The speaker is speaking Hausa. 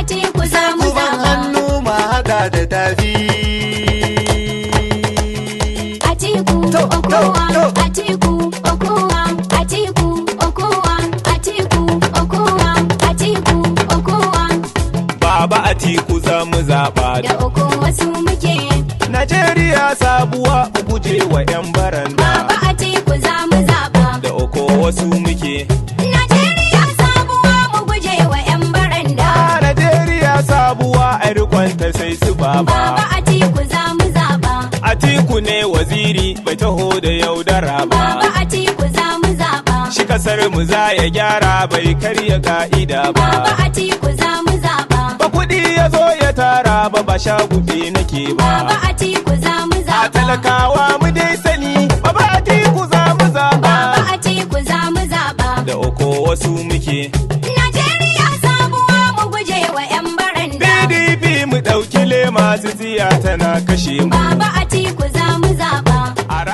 Atiku za mu zaba. hannu ma haɗa da tafi. Atiku Okowa, Atiku Okowa, Atiku Okowa, Atiku Okowa, Atiku Okowa. Baba Atiku za mu zaɓa. Da Okowa su muke. Najeriya sabuwa guje wa 'yan baranda. Baba Atiku za mu zaba. Da Okowa su muke. Najeriya sabuwa mu guje wa 'yan baranda. Najeriya sabuwa a rikonta sai su baba. Baba Atiku za mu zaba. Atiku ne waziri bai taho da yaudara ba. Baba Atiku za mu zaba. Shi kasar mu za ya gyara bai karya ka'ida ba. Baba Atiku za mu zaba. Ba kuɗi ya zo ya tara ba sha gube nake ba. Baba Atiku za mu A zaba. talakawa mu dai sani Baba Atiku za mu Baba zaɓa. Atiku za mu zaba. Da Okowa su muke. Najeriya sabuwa mu guje wa 'yan baranda. PDP mu ɗauki lema su tsiya tana kashe mu. Baba Atiku za mu zaba. A